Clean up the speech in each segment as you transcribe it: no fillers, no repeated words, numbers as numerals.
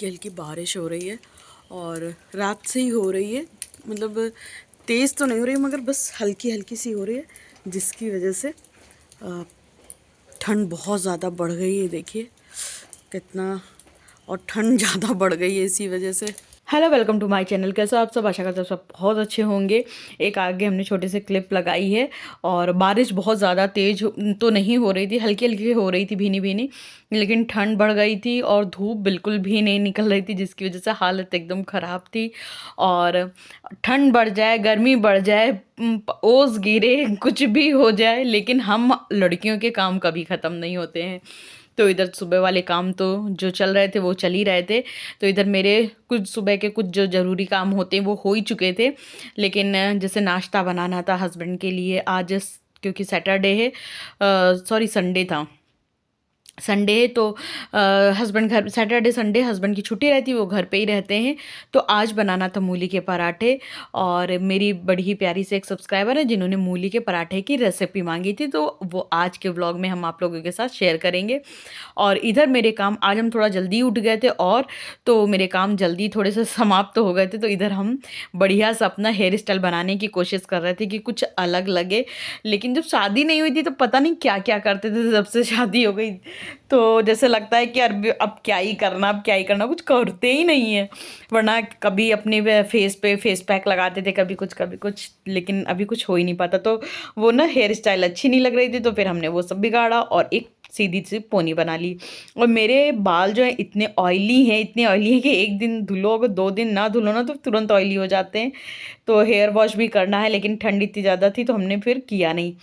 हल्की हल्की बारिश हो रही है और रात से ही हो रही है। मतलब तेज़ तो नहीं हो रही मगर बस हल्की हल्की सी हो रही है, जिसकी वजह से ठंड बहुत ज़्यादा बढ़ गई है। देखिए कितना, और ठंड ज़्यादा बढ़ गई है इसी वजह से। Hello, welcome to my channel. कैसे हो आप सब? आशा करते हो सब बहुत अच्छे होंगे। एक आगे हमने छोटे से क्लिप लगाई है और बारिश बहुत ज़्यादा तेज़ तो नहीं हो रही थी, हल्की हल्की हो रही थी, भीनी भीनी, लेकिन ठंड बढ़ गई थी और धूप बिल्कुल भी नहीं निकल रही थी, जिसकी वजह से हालत एकदम ख़राब थी। और ठंड बढ़ जाए, गर्मी बढ़ जाए, ओस गिरे, कुछ भी हो जाए, लेकिन हम लड़कियों के काम कभी ख़त्म नहीं होते हैं। तो इधर सुबह वाले काम तो जो चल रहे थे वो चल ही रहे थे। तो इधर मेरे कुछ सुबह के कुछ जो ज़रूरी काम होते हैं वो हो ही चुके थे, लेकिन जैसे नाश्ता बनाना था हस्बैंड के लिए आज, क्योंकि सैटरडे है, सॉरी संडे था। संडे तो हस्बैंड घर, सैटरडे संडे हस्बैंड की छुट्टी रहती है, वो घर पे ही रहते हैं। तो आज बनाना था मूली के पराठे। और मेरी बड़ी ही प्यारी से एक सब्सक्राइबर है जिन्होंने मूली के पराठे की रेसिपी मांगी थी, तो वो आज के व्लॉग में हम आप लोगों के साथ शेयर करेंगे। और इधर मेरे काम आज हम थोड़ा जल्दी उठ गए थे, और तो मेरे काम जल्दी थोड़े से समाप्त हो गए थे। तो इधर हम बढ़िया सा अपना हेयर स्टाइल बनाने की कोशिश कर रहे थे कि कुछ अलग लगे। लेकिन जब शादी नहीं हुई थी तो पता नहीं क्या क्या करते थे, जब से शादी हो गई तो जैसे लगता है कि अब क्या ही करना, अब क्या ही करना, कुछ करते ही नहीं है। वरना कभी अपने फेस पे फेस पैक लगाते थे, कभी कुछ, लेकिन अभी कुछ हो ही नहीं पाता। तो वो ना हेयर स्टाइल अच्छी नहीं लग रही थी, तो फिर हमने वो सब बिगाड़ा और एक सीधी सी पोनी बना ली। और मेरे बाल जो है इतने ऑयली हैं, इतने ऑयली हैं कि एक दिन धुलो, अगर 2 दिन ना धुलो ना तो तुरंत ऑयली हो जाते हैं। तो हेयर वॉश भी करना है, लेकिन ठंड इतनी ज़्यादा थी तो हमने फिर किया नहीं।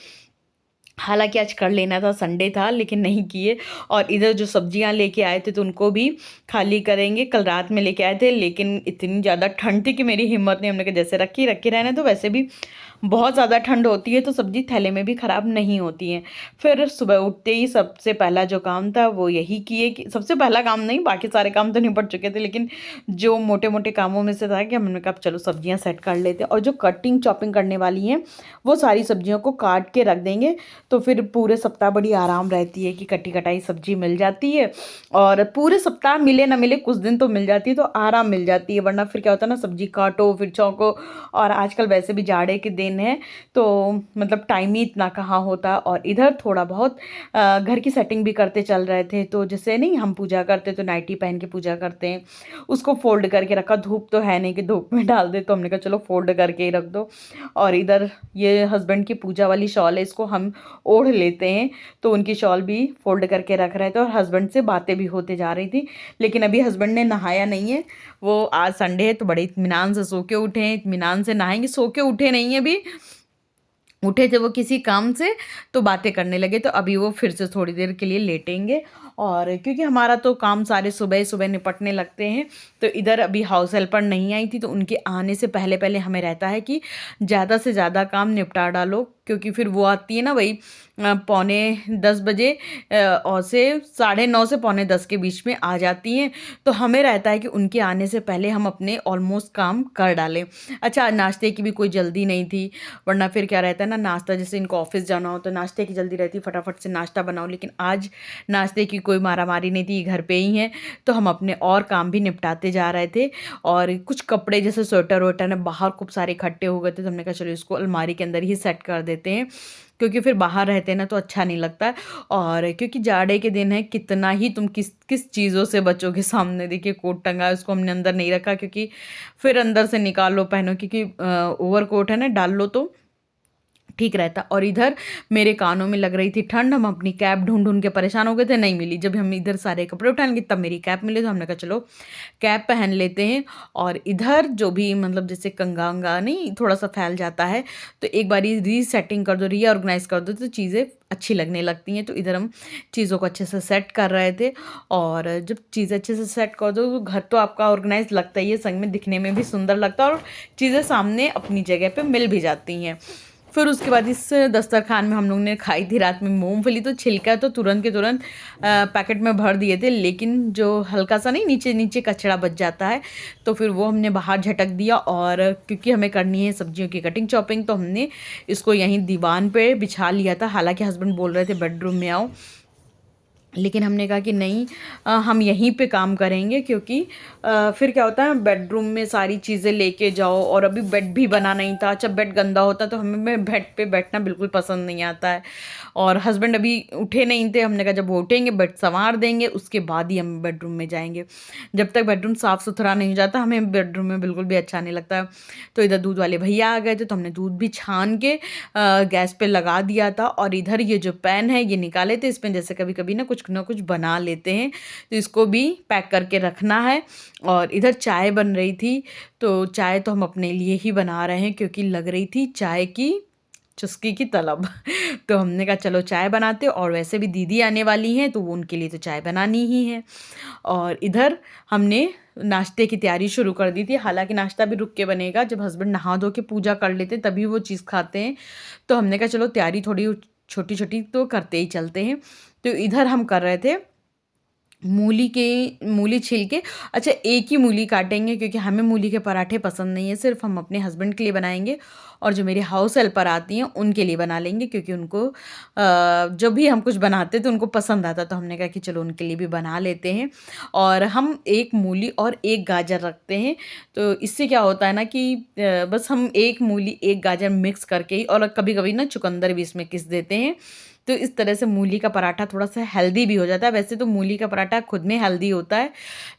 हालांकि आज कर लेना था, संडे था, लेकिन नहीं किए। और इधर जो सब्जियां लेके आए थे तो उनको भी खाली करेंगे। कल रात में लेके आए थे, लेकिन इतनी ज़्यादा ठंड थी कि मेरी हिम्मत नहीं, हमने कहा जैसे रखी रखे रहने। तो वैसे भी बहुत ज़्यादा ठंड होती है तो सब्जी थैले में भी ख़राब नहीं होती है। फिर सुबह उठते ही सबसे पहला जो काम था वो यही किए, कि सबसे पहला काम नहीं, बाकी सारे काम तो निपट चुके थे, लेकिन जो मोटे मोटे कामों में से था कि हमने कहा चलो सब्जियां सेट कर लेते हैं। और जो कटिंग चॉपिंग करने वाली हैं वो सारी सब्जियों को काट के रख देंगे, तो फिर पूरे सप्ताह बड़ी आराम रहती है कि कटी कटाई सब्जी मिल जाती है। और पूरे सप्ताह मिले ना मिले, कुछ दिन तो मिल जाती है तो आराम मिल जाती है, वरना फिर क्या होता है ना, सब्जी काटो फिर चौंको। और आजकल वैसे भी जाड़े के दिन है तो मतलब टाइम ही इतना कहाँ होता। और इधर थोड़ा बहुत घर की सेटिंग भी करते चल रहे थे। तो जैसे नहीं, हम पूजा करते तो नाइटी पहन के पूजा करते हैं, उसको फोल्ड करके रखा। धूप तो है नहीं कि धूप में डाल दे, तो हमने कहा चलो फोल्ड करके ही रख दो। और इधर ये हस्बैंड की पूजा वाली शॉल है, इसको हम ओढ़ लेते हैं, तो उनकी शॉल भी फोल्ड करके रख रहे थे। और हस्बैंड से बातें भी होते जा रही थी, लेकिन अभी हस्बैंड ने नहाया नहीं है। वो आज संडे है तो बड़े इत्मीनान से सो के उठे हैं, इत्मीनान से नहाएंगे। सो के उठे नहीं है अभी, उठे थे वो किसी काम से, तो बातें करने लगे। तो अभी वो फिर से थोड़ी देर के लिए लेटेंगे। और क्योंकि हमारा तो काम सारे सुबह सुबह निपटने लगते हैं, तो इधर अभी हाउस हेल्पर नहीं आई थी, तो उनके आने से पहले पहले हमें रहता है कि ज़्यादा से ज़्यादा काम निपटा डालो, क्योंकि फिर वो आती है ना वही 9:45 बजे, और से 9:30 से 9:45 के बीच में आ जाती हैं। तो हमें रहता है कि उनके आने से पहले हम अपने ऑलमोस्ट काम कर डालें। अच्छा, नाश्ते की भी कोई जल्दी नहीं थी, वरना फिर क्या रहता है ना, नाश्ता जैसे इनको ऑफिस जाना हो तो नाश्ते की जल्दी रहती, फटाफट से नाश्ता बनाओ। लेकिन आज नाश्ते की कोई मारामारी नहीं थी, घर पे ही हैं, तो हम अपने और काम भी निपटाते जा रहे थे। और कुछ कपड़े जैसे स्वेटर वेटर ने बाहर खूब सारे इकट्ठे हो गए थे, तो हमने कहा चलो इसको अलमारी के अंदर ही सेट कर देते हैं, क्योंकि फिर बाहर रहते हैं ना तो अच्छा नहीं लगता है। और क्योंकि जाड़े के दिन है, कितना ही तुम किस किस चीज़ों से बचोगे। सामने देखिए कोट टंगा है, उसको हमने अंदर नहीं रखा, क्योंकि फिर अंदर से निकालो पहनो, क्योंकि ओवर कोट है ना, डाल लो तो ठीक रहता। और इधर मेरे कानों में लग रही थी ठंड, हम अपनी कैप ढूंढ ढूंढ के परेशान हो गए थे, नहीं मिली। जब हम इधर सारे कपड़े उठाएंगे तब मेरी कैप मिले, तो हमने कहा चलो कैप पहन लेते हैं। और इधर जो भी मतलब जैसे कंगा अंगा नहीं थोड़ा सा फैल जाता है, तो एक बारी रीसेटिंग कर दो, रीऑर्गेनाइज कर दो, तो चीज़ें अच्छी लगने लगती हैं। तो इधर हम चीज़ों को अच्छे से सेट कर रहे थे। और जब चीज़ें अच्छे से सेट कर दो तो घर तो आपका ऑर्गेनाइज लगता ही है, संग में दिखने में भी सुंदर लगता है, और चीज़ें सामने अपनी जगह पे मिल भी जाती हैं। फिर उसके बाद इस दस्तरखान में हम लोग ने खाई थी रात में मूंगफली। तो छिलका तो तुरंत के तुरंत पैकेट में भर दिए थे, लेकिन जो हल्का सा नहीं नीचे नीचे कचरा बच जाता है, तो फिर वो हमने बाहर झटक दिया। और क्योंकि हमें करनी है सब्जियों की कटिंग चॉपिंग, तो हमने इसको यहीं दीवान पे बिछा लिया था। हालांकि हस्बैंड बोल रहे थे बेडरूम में आओ, लेकिन हमने कहा कि नहीं, हम यहीं पे काम करेंगे, क्योंकि फिर क्या होता है बेडरूम में सारी चीज़ें लेके जाओ, और अभी बेड भी बना नहीं था। अच्छा, बेड गंदा होता तो हमें बेड पे बैठना बिल्कुल पसंद नहीं आता है। और हस्बैंड अभी उठे नहीं थे। हमने कहा जब वो उठेंगे बेड संवार देंगे, उसके बाद ही हम बेडरूम में जाएंगे। जब तक बेडरूम साफ़ सुथरा नहीं हो जाता हमें बेडरूम में बिल्कुल भी अच्छा नहीं लगता। तो इधर दूध वाले भैया आ गए थे, तो हमने दूध भी छान के गैस पे लगा दिया था। और इधर ये जो पैन है ये निकाले थे, इसमें जैसे कभी कभी ना कुछ बना लेते हैं, तो इसको भी पैक करके रखना है। और इधर चाय बन रही थी, तो चाय तो हम अपने लिए ही बना रहे हैं, क्योंकि लग रही थी चाय की चुस्की की तलब। तो हमने कहा चलो चाय बनाते, और वैसे भी दीदी आने वाली हैं तो वो उनके लिए तो चाय बनानी ही है। और इधर हमने नाश्ते की तैयारी शुरू कर दी थी। हालांकि नाश्ता भी रुक के बनेगा, जब हस्बैंड नहा धो के पूजा कर लेते हैं तभी वो चीज़ खाते हैं। तो हमने कहा चलो तैयारी थोड़ी छोटी छोटी तो करते ही चलते हैं। तो इधर हम कर रहे थे मूली छील के। अच्छा, एक ही मूली काटेंगे, क्योंकि हमें मूली के पराठे पसंद नहीं है, सिर्फ हम अपने हस्बैंड के लिए बनाएंगे, और जो मेरे हाउस हेल्पर आती हैं उनके लिए बना लेंगे, क्योंकि उनको जब भी हम कुछ बनाते तो उनको पसंद आता। तो हमने कहा कि चलो उनके लिए भी बना लेते हैं। और हम एक मूली और एक गाजर रखते हैं, तो इससे क्या होता है ना कि बस हम एक मूली एक गाजर मिक्स करके ही, और कभी कभी ना चुकंदर भी इसमें घिस देते हैं। तो इस तरह से मूली का पराठा थोड़ा सा हेल्दी भी हो जाता है। वैसे तो मूली का पराठा खुद में हेल्दी होता है,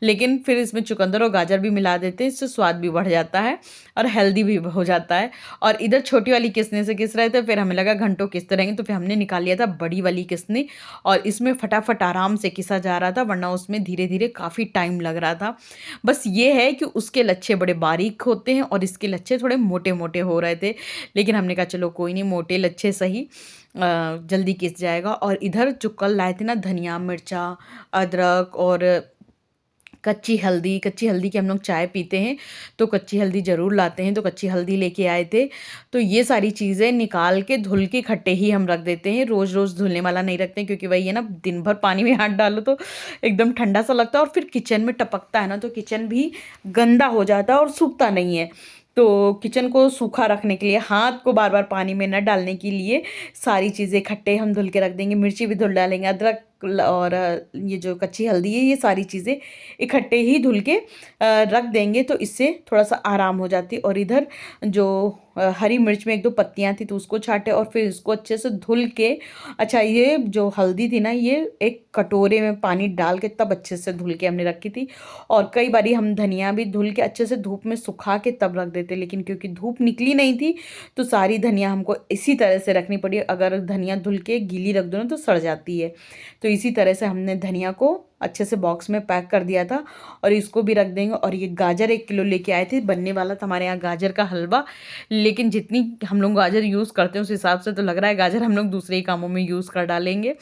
लेकिन फिर इसमें चुकंदर और गाजर भी मिला देते हैं, इससे स्वाद भी बढ़ जाता है और हेल्दी भी हो जाता है। और इधर छोटी वाली किसने से किस रहे थे, फिर हमें लगा घंटों किसते रहेंगे, तो फिर हमने निकाल लिया था बड़ी वाली किसनी, और इसमें फटाफट आराम से किसा जा रहा था, वरना उसमें धीरे धीरे काफ़ी टाइम लग रहा था। बस ये है कि उसके लच्छे बड़े बारीक होते हैं और इसके लच्छे थोड़े मोटे मोटे हो रहे थे, लेकिन हमने कहा चलो कोई नहीं, मोटे लच्छे सही, जल्दी किस जाएगा। और इधर जो कल लाए थे ना धनिया मिर्चा अदरक और कच्ची हल्दी की हम लोग चाय पीते हैं, तो कच्ची हल्दी ज़रूर लाते हैं, तो कच्ची हल्दी लेके आए थे। तो ये सारी चीज़ें निकाल के धुल के इकट्ठे ही हम रख देते हैं, रोज़ रोज़ धुलने वाला नहीं रखते हैं, क्योंकि वही है ना, दिन भर पानी में हाथ डालो तो एकदम ठंडा सा लगता है, और फिर किचन में टपकता है ना, तो किचन भी गंदा हो जाता है और सूखता नहीं है। तो किचन को सूखा रखने के लिए, हाथ को बार बार पानी में न डालने के लिए, सारी चीज़ें इकट्ठे हम धुल के रख देंगे। मिर्ची भी धुल डालेंगे, अदरक और ये जो कच्ची हल्दी है, ये सारी चीज़ें इकट्ठे ही धुल के रख देंगे, तो इससे थोड़ा सा आराम हो जाती। और इधर जो हरी मिर्च में एक दो पत्तियां थी, तो उसको छाटे और फिर इसको अच्छे से धुल के, अच्छा ये जो हल्दी थी ना, ये एक कटोरे में पानी डाल के तब अच्छे से धुल के हमने रखी थी। और कई बारी हम धनिया भी धुल के अच्छे से धूप में सुखा के तब रख देते, लेकिन क्योंकि धूप निकली नहीं थी तो सारी धनिया हमको इसी तरह से रखनी पड़ी। अगर धनिया धुल के गीली रख दो ना तो सड़ जाती है, तो इसी तरह से हमने धनिया को अच्छे से बॉक्स में पैक कर दिया था, और इसको भी रख देंगे। और ये गाजर 1 किलो लेके आए थे, बनने वाला था हमारे यहाँ गाजर का हलवा, लेकिन जितनी हम लोग गाजर यूज़ करते हैं उस हिसाब से तो लग रहा है गाजर हम लोग दूसरे ही कामों में यूज़ कर डालेंगे।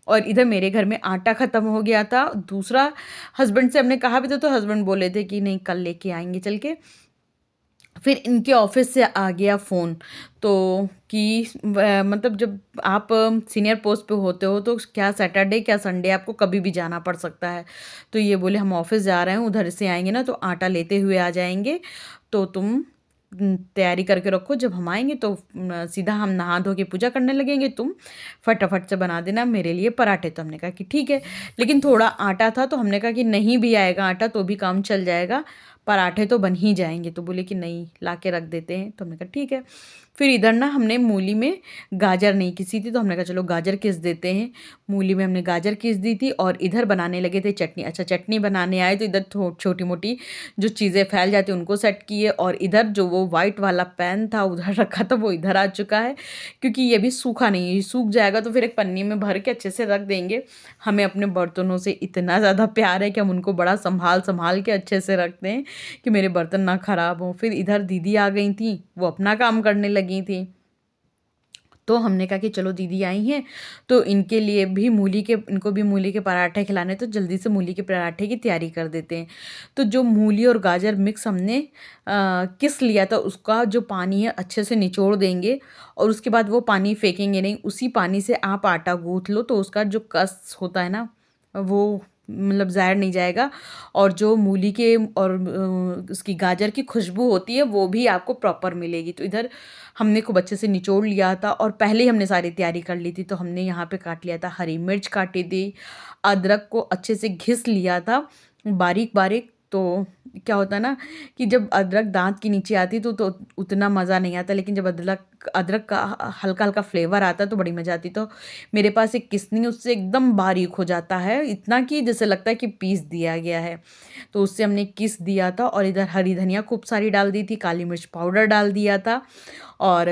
और इधर मेरे घर में आटा ख़त्म हो गया था, दूसरा हस्बैंड से हमने कहा भी था, तो हस्बैंड बोले थे कि नहीं कल लेके आएंगे चल के। फिर इनके ऑफिस से आ गया फ़ोन, तो कि मतलब जब आप सीनियर पोस्ट पे होते हो तो क्या सैटरडे क्या संडे आपको कभी भी जाना पड़ सकता है। तो ये बोले हम ऑफिस जा रहे हैं, उधर से आएंगे ना तो आटा लेते हुए आ जाएंगे, तो तुम तैयारी करके रखो, जब हम आएंगे तो सीधा हम नहा धो के पूजा करने लगेंगे, तुम फटाफट से बना देना मेरे लिए पराठे। तो हमने कहा कि ठीक है, लेकिन थोड़ा आटा था, तो हमने कहा कि नहीं भी आएगा आटा तो भी काम चल जाएगा, पराठे तो बन ही जाएंगे। तो बोले कि नहीं ला के रख देते हैं, तो हमने कहा ठीक है। फिर इधर ना हमने मूली में गाजर नहीं किसी थी, तो हमने कहा चलो गाजर किस देते हैं। मूली में हमने गाजर किस दी थी, और इधर बनाने लगे थे चटनी। अच्छा, चटनी बनाने आए तो इधर छोटी मोटी जो चीज़ें फैल जाती उनको सेट किए, और इधर जो वो वाइट वाला पैन था उधर रखा था, वो इधर आ चुका है, क्योंकि ये भी सूखा नहीं है, सूख जाएगा तो फिर एक पन्नी में भर के अच्छे से रख देंगे। हमें अपने बर्तनों से इतना ज़्यादा प्यार है कि हम उनको बड़ा संभाल संभाल के अच्छे से रखते हैं कि मेरे बर्तन ना ख़राब हों। फिर इधर दीदी आ गई थी, वो अपना काम करने लगी थी, तो हमने कहा कि चलो दीदी आई हैं तो इनके लिए भी इनको भी मूली के पराठे खिलाने, तो जल्दी से मूली के पराठे की तैयारी कर देते हैं। तो जो मूली और गाजर मिक्स हमने किस लिया था, उसका जो पानी है अच्छे से निचोड़ देंगे, और उसके बाद वो पानी फेंकेंगे नहीं, उसी पानी से आप आटा गूँथ लो, तो उसका जो कस होता है ना वो मतलब ज़ाहिर नहीं जाएगा, और जो मूली के और उसकी गाजर की खुशबू होती है वो भी आपको प्रॉपर मिलेगी। तो इधर हमने खूब अच्छे से निचोड़ लिया था और पहले ही हमने सारी तैयारी कर ली थी। तो हमने यहाँ पे काट लिया था, हरी मिर्च काटी थी, अदरक को अच्छे से घिस लिया था बारीक बारीक। तो क्या होता है ना कि जब अदरक दांत के नीचे आती तो उतना मज़ा नहीं आता, लेकिन जब अदरक अदरक का हल्का हल्का फ्लेवर आता तो बड़ी मज़ा आती। तो मेरे पास एक किसनी, उससे एकदम बारीक हो जाता है, इतना कि जैसे लगता है कि पीस दिया गया है। तो उससे हमने किस दिया था, और इधर हरी धनिया खूब सारी डाल दी थी, काली मिर्च पाउडर डाल दिया था। और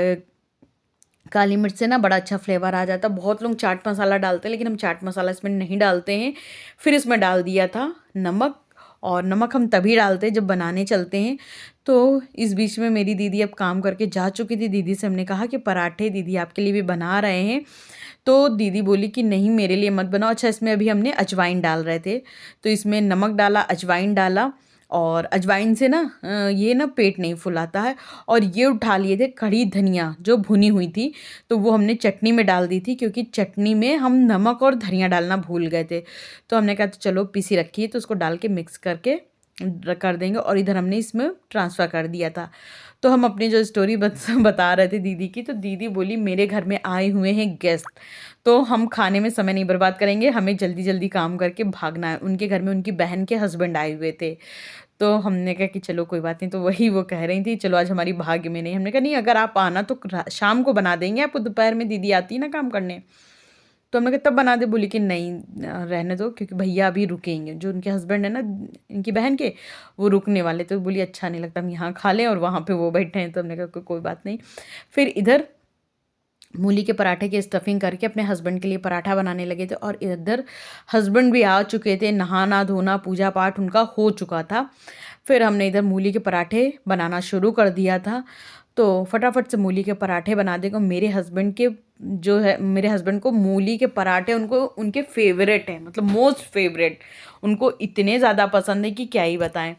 काली मिर्च से ना बड़ा अच्छा फ्लेवर आ जाता। बहुत लोग चाट मसाला डालते हैं, लेकिन हम चाट मसाला इसमें नहीं डालते हैं। फिर इसमें डाल दिया था नमक, और नमक हम तभी डालते हैं जब बनाने चलते हैं। तो इस बीच में मेरी दीदी अब काम करके जा चुकी थी। दीदी से हमने कहा कि पराठे दीदी आपके लिए भी बना रहे हैं। तो दीदी बोली कि नहीं मेरे लिए मत बनाओ। अच्छा, इसमें अभी हमने अजवाइन डाल रहे थे, तो इसमें नमक डाला, अजवाइन डाला, और अजवाइन से ना ये ना पेट नहीं फुलाता है। और ये उठा लिए थे खड़ी धनिया जो भुनी हुई थी, तो वो हमने चटनी में डाल दी थी, क्योंकि चटनी में हम नमक और धनिया डालना भूल गए थे। तो हमने कहा चलो पीसी रखी है तो उसको डाल के मिक्स करके कर देंगे। और इधर हमने इसमें ट्रांसफ़र कर दिया था। तो हम अपनी जो स्टोरी बता रहे थे दीदी की, तो दीदी बोली मेरे घर में आए हुए हैं गेस्ट, तो हम खाने में समय नहीं बर्बाद करेंगे, हमें जल्दी जल्दी काम करके भागना है। उनके घर में उनकी बहन के हस्बैंड आए हुए थे। तो हमने कहा कि चलो कोई बात नहीं। तो वही वो कह रही थी चलो आज हमारी भाग्य में नहीं। हमने कहा नहीं, अगर आप आना तो शाम को बना देंगे, आपको दोपहर में दीदी आती है ना काम करने। तो हमने कहा तब बना दे। बोली कि नहीं रहने दो, क्योंकि भैया अभी रुकेंगे, जो उनके हस्बैंड है ना इनकी बहन के, वो रुकने वाले। तो बोली अच्छा नहीं लगता हम यहाँ खा लें और वहाँ पे वो बैठे हैं। तो हमने कहा कोई बात नहीं। फिर इधर मूली के पराठे की स्टफिंग करके अपने हस्बैंड के लिए पराठा बनाने लगे थे। और इधर हस्बैंड भी आ चुके थे, नहाना धोना पूजा पाठ उनका हो चुका था। फिर हमने इधर मूली के पराठे बनाना शुरू कर दिया था। तो फटाफट से मूली के पराठे बना देगा। मेरे हस्बैंड के जो है, मेरे हस्बैंड को मूली के पराठे उनको उनके फेवरेट हैं, मतलब मोस्ट फेवरेट। उनको इतने ज़्यादा पसंद है कि क्या ही बताएं।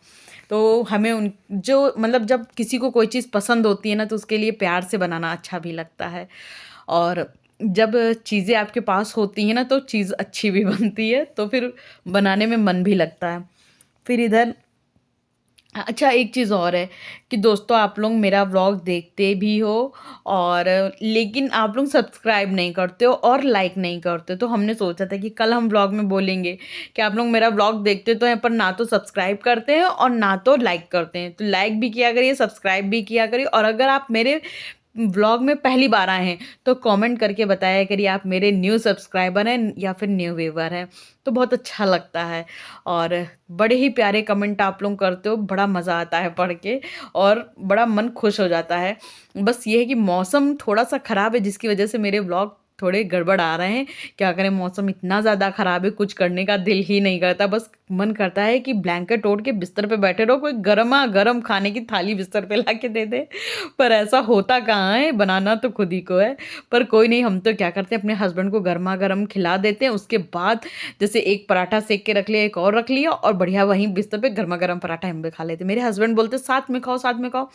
तो हमें उन जो मतलब जब किसी को कोई चीज़ पसंद होती है ना, तो उसके लिए प्यार से बनाना अच्छा भी लगता है। और जब चीज़ें आपके पास होती हैं ना, तो चीज़ अच्छी भी बनती है, तो फिर बनाने में मन भी लगता है। फिर इधर अच्छा एक चीज़ और है कि दोस्तों, आप लोग मेरा व्लॉग देखते भी हो, और लेकिन आप लोग सब्सक्राइब नहीं करते हो और लाइक नहीं करते। तो हमने सोचा था कि कल हम व्लॉग में बोलेंगे कि आप लोग मेरा व्लॉग देखते तो हैं, पर ना तो सब्सक्राइब करते हैं और ना तो लाइक करते हैं। तो लाइक भी किया करिए, सब्सक्राइब भी किया करिए। और अगर आप मेरे व्लॉग में पहली बार आए हैं तो कमेंट करके बताया करिए आप मेरे न्यू सब्सक्राइबर हैं या फिर न्यू व्यूवर हैं, तो बहुत अच्छा लगता है। और बड़े ही प्यारे कमेंट आप लोग करते हो, बड़ा मज़ा आता है पढ़ के, और बड़ा मन खुश हो जाता है। बस ये है कि मौसम थोड़ा सा ख़राब है, जिसकी वजह से मेरे व्लॉग थोड़े गड़बड़ आ रहे हैं। क्या करें, मौसम इतना ज़्यादा ख़राब है, कुछ करने का दिल ही नहीं करता। बस मन करता है कि ब्लैंकेट ओढ़ के बिस्तर पे बैठे रहो, कोई गर्मा गर्म खाने की थाली बिस्तर पे ला के दे दे। पर ऐसा होता कहाँ है, बनाना तो खुद ही को है। पर कोई नहीं, हम तो क्या करते हैं, अपने हस्बैंड को गर्मा गर्म खिला देते हैं। उसके बाद जैसे एक पराठा सेक के रख लिया, एक और रख लिया, और बढ़िया वहीं बिस्तर पे गर्मा गर्म पराठा हम भी खा लेते हैं। मेरे हस्बैंड बोलते साथ में खाओ, साथ में खाओ।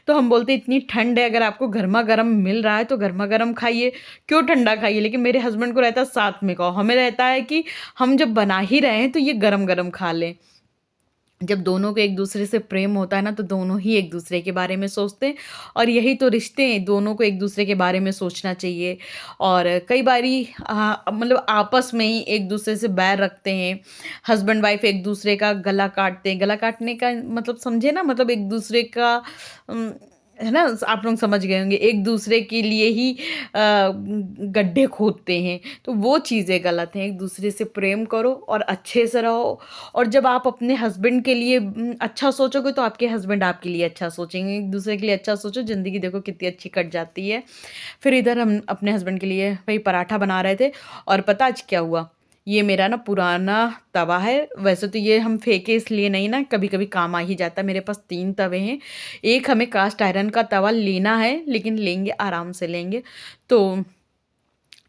तो हम बोलते इतनी ठंड है, अगर आपको गर्मा गर्म मिल रहा है तो गर्मा गर्म खाइए, क्यों ठंडा खाइए। लेकिन मेरे हस्बैंड को रहता है साथ में खाओ, हमें रहता है कि हम जब बना ही रहे हैं तो ये गरम गरम खा लें। जब दोनों को एक दूसरे से प्रेम होता है ना, तो दोनों ही एक दूसरे के बारे में सोचते हैं। और यही तो रिश्ते हैं, दोनों को एक दूसरे के बारे में सोचना चाहिए। और कई बारी मतलब आपस में ही एक दूसरे से बैर रखते हैं। हस्बैंड वाइफ एक दूसरे का गला काटते हैं। गला काटने का मतलब समझे ना, मतलब एक दूसरे का है ना, आप लोग समझ गए होंगे, एक दूसरे के लिए ही गड्ढे खोदते हैं। तो वो चीज़ें गलत हैं। एक दूसरे से प्रेम करो और अच्छे से रहो। और जब आप अपने हस्बैंड के लिए अच्छा सोचोगे, तो आपके हस्बैंड आपके लिए अच्छा सोचेंगे। एक दूसरे के लिए अच्छा सोचो, ज़िंदगी देखो कितनी अच्छी कट जाती है। फिर इधर हम अपने हस्बैंड के लिए वही पराठा बना रहे थे। और पता आज क्या हुआ, ये मेरा ना पुराना तवा है। वैसे तो ये हम फेंके इसलिए नहीं ना, कभी कभी काम आ ही जाता है। मेरे पास 3 तवे हैं। एक हमें कास्ट आयरन का तवा लेना है, लेकिन लेंगे आराम से लेंगे। तो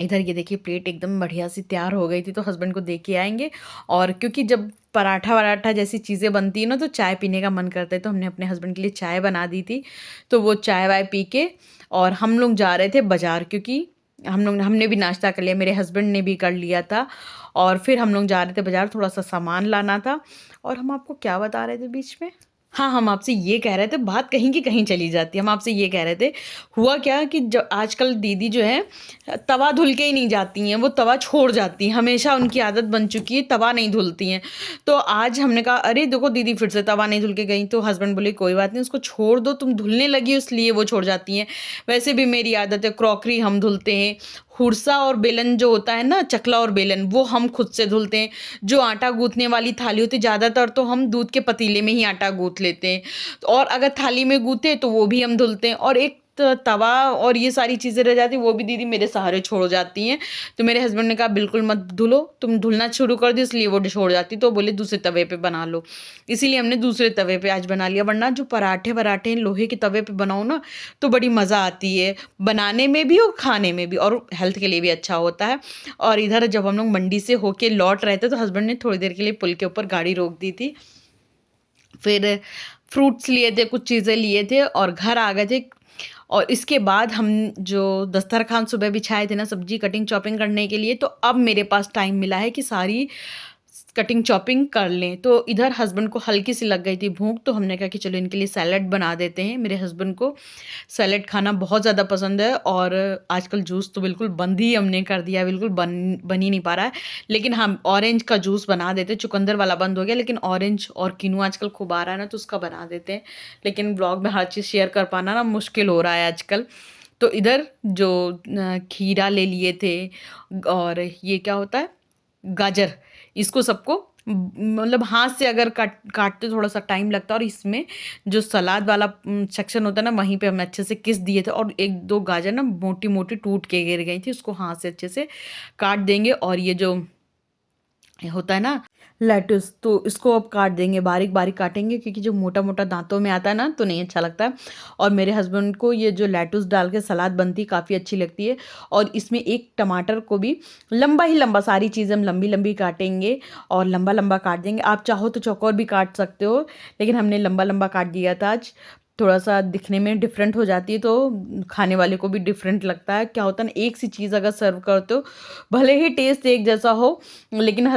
इधर ये देखिए प्लेट एकदम बढ़िया सी तैयार हो गई थी, तो हस्बैंड को दे के आएंगे। और क्योंकि जब पराठा वराठा जैसी चीज़ें बनती है ना, तो चाय पीने का मन करता है। तो हमने अपने हस्बैंड के लिए चाय बना दी थी। तो वो चाय वाय पी के और हम लोग जा रहे थे बाज़ार, क्योंकि हमने भी नाश्ता कर लिया, मेरे हस्बैंड ने भी कर लिया था। और फिर हम लोग जा रहे थे बाज़ार, थोड़ा सा सामान लाना था। और हम आपको क्या बता रहे थे बीच में, हाँ, हम आपसे ये कह रहे थे, बात कहीं की कहीं चली जाती है। हम आपसे ये कह रहे थे, हुआ क्या कि जब आजकल दीदी जो है तवा धुल के ही नहीं जाती हैं, वो तवा छोड़ जाती हैं। हमेशा उनकी आदत बन चुकी है, तवा नहीं धुलती हैं। तो आज हमने कहा अरे देखो दीदी फिर से तवा नहीं धुल के गई। तो हस्बैंड बोले कोई बात नहीं, उसको छोड़ दो, तुम धुलने लगी हो इसलिए वो छोड़ जाती हैं। वैसे भी मेरी आदत है, क्रॉकरी हम धुलते हैं। हुरसा और बेलन जो होता है ना, चकला और बेलन, वो हम खुद से धुलते हैं। जो आटा गूँथने वाली थाली होती है, ज़्यादातर तो हम दूध के पतीले में ही आटा गूँथ लेते हैं। और अगर थाली में गूँथे तो वो भी हम धुलते हैं। और एक तवा और ये सारी चीज़ें रह जाती, वो भी दीदी मेरे सहारे छोड़ जाती हैं। तो मेरे हस्बैंड ने कहा बिल्कुल मत धुलो, तुम धुलना शुरू कर दो इसलिए वो छोड़ जाती। तो बोले दूसरे तवे पे बना लो, इसीलिए हमने दूसरे तवे पे आज बना लिया। वरना जो पराठे वराठे लोहे के तवे पे बनाओ ना, तो बड़ी मज़ा आती है बनाने में भी और खाने में भी, और हेल्थ के लिए भी अच्छा होता है। और इधर जब हम लोग मंडी से होके लौट रहे थे, तो हस्बैंड ने थोड़ी देर के लिए पुल के ऊपर गाड़ी रोक दी थी। फिर फ्रूट्स लिए थे, कुछ चीज़ें लिए थे और घर आ गए थे। और इसके बाद हम जो दस्तरखान सुबह बिछाए थे ना सब्जी कटिंग चॉपिंग करने के लिए, तो अब मेरे पास टाइम मिला है कि सारी कटिंग चॉपिंग कर लें। तो इधर हस्बैंड को हल्की सी लग गई थी भूख, तो हमने कहा कि चलो इनके लिए सैलड बना देते हैं। मेरे हस्बैंड को सैलड खाना बहुत ज़्यादा पसंद है। और आजकल जूस तो बिल्कुल बंद ही हमने कर दिया, बिल्कुल बन ही नहीं पा रहा है। लेकिन हम ऑरेंज का जूस बना देते, चुकंदर वाला बंद हो गया, लेकिन ऑरेंज और किनू आजकल खूब आ रहा है ना, तो उसका बना देते हैं। लेकिन ब्लॉग में हर चीज़ शेयर कर पाना ना मुश्किल हो रहा है आजकल। तो इधर जो खीरा ले लिए थे, और ये क्या होता है गाजर, इसको सबको मतलब हाथ से अगर काटते थोड़ा सा टाइम लगता है। और इसमें जो सलाद वाला सेक्शन होता है ना, वहीं पे हमने अच्छे से किस दिए थे। और एक दो गाजर ना मोटी मोटी टूट के गिर गई थी, उसको हाथ से अच्छे से काट देंगे। और ये जो होता है ना लेटुस, तो इसको अब काट देंगे, बारीक बारीक काटेंगे, क्योंकि जो मोटा मोटा दांतों में आता है ना, तो नहीं अच्छा लगता है। और मेरे हस्बैंड को ये जो लेटुस डाल के सलाद बनती है काफ़ी अच्छी लगती है। और इसमें एक टमाटर को भी लंबा ही लंबा, सारी चीज़ें हम लंबी लंबी काटेंगे और लंबा लंबा काट देंगे। आप चाहो तो चौकोर भी काट सकते हो, लेकिन हमने लंबा लंबा काट दिया था आज। थोड़ा सा दिखने में डिफरेंट हो जाती है, तो खाने वाले को भी डिफरेंट लगता है। क्या होता है ना, एक सी चीज़ अगर सर्व करते हो, भले ही टेस्ट एक जैसा हो, लेकिन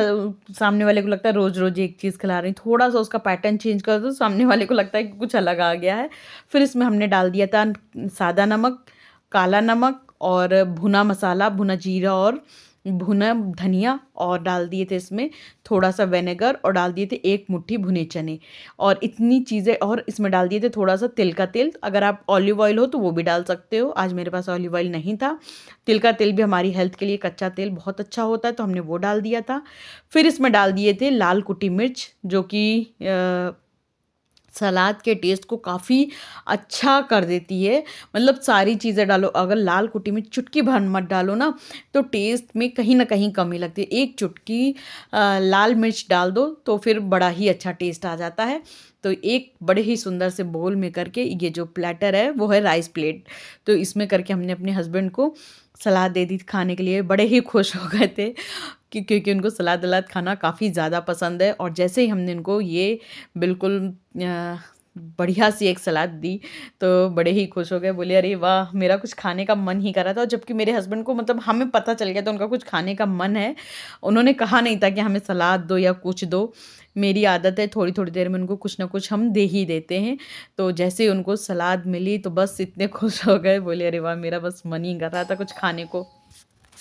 सामने वाले को लगता है रोज़ रोज़ एक चीज़ खिला रही, थोड़ा सा उसका पैटर्न चेंज कर दो, सामने वाले को लगता है कि कुछ अलग आ गया है। फिर इसमें हमने डाल दिया था सादा नमक, काला नमक और भुना मसाला, भुना जीरा और भुना धनिया, और डाल दिए थे इसमें थोड़ा सा विनेगर, और डाल दिए थे एक मुट्ठी भुने चने। और इतनी चीज़ें, और इसमें डाल दिए थे थोड़ा सा तिल का तेल। अगर आप ऑलिव ऑयल हो तो वो भी डाल सकते हो, आज मेरे पास ऑलिव ऑयल नहीं था। तिल का तेल भी हमारी हेल्थ के लिए, कच्चा तेल बहुत अच्छा होता है, तो हमने वो डाल दिया था। फिर इसमें डाल दिए थे लाल कुटी मिर्च, जो कि सलाद के टेस्ट को काफ़ी अच्छा कर देती है। मतलब सारी चीज़ें डालो, अगर लाल कुटी में चुटकी भर मत डालो ना, तो टेस्ट में कहीं ना कहीं कमी लगती है। एक चुटकी लाल मिर्च डाल दो तो फिर बड़ा ही अच्छा टेस्ट आ जाता है। तो एक बड़े ही सुंदर से बोल में करके, ये जो प्लेटर है वो है राइस प्लेट, तो इसमें करके हमने अपने हस्बैंड को सलाद दे दी खाने के लिए। बड़े ही खुश हो गए थे क्योंकि उनको सलाद वलाद खाना काफ़ी ज़्यादा पसंद है। और जैसे ही हमने उनको ये बिल्कुल बढ़िया सी एक सलाद दी, तो बड़े ही खुश हो गए, बोले अरे वाह, मेरा कुछ खाने का मन ही कर रहा था। और जबकि मेरे हस्बैंड को, मतलब हमें पता चल गया था उनका कुछ खाने का मन है, उन्होंने कहा नहीं था कि हमें सलाद दो या कुछ दो। मेरी आदत है थोड़ी थोड़ी देर में उनको कुछ ना कुछ हम दे ही देते हैं। तो जैसे ही उनको सलाद मिली तो बस इतने खुश हो गए, बोले अरे वाह, मेरा बस मन ही कर रहा था कुछ खाने को।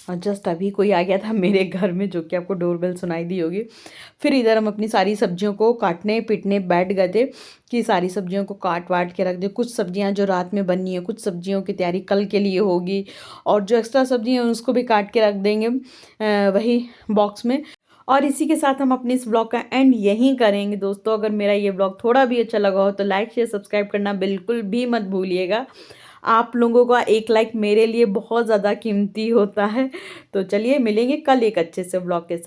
और जस्ट अभी कोई आ गया था मेरे घर में, जो कि आपको डोरबेल सुनाई दी होगी। फिर इधर हम अपनी सारी सब्जियों को काटने पीटने बैठ गए थे कि सारी सब्जियों को काट वाट के रख दे। कुछ सब्जियां जो रात में बननी है, कुछ सब्जियों की तैयारी कल के लिए होगी, और जो एक्स्ट्रा सब्जी हैं उसको भी काट के रख देंगे वही बॉक्स में। और इसी के साथ हम अपने इस ब्लॉग का एंड यहीं करेंगे दोस्तों। अगर मेरा ये ब्लॉग थोड़ा भी अच्छा लगा हो तो लाइक शेयर सब्सक्राइब करना बिल्कुल भी मत भूलिएगा। आप लोगों का एक लाइक मेरे लिए बहुत ज़्यादा कीमती होता है। तो चलिए मिलेंगे कल एक अच्छे से ब्लॉग के साथ।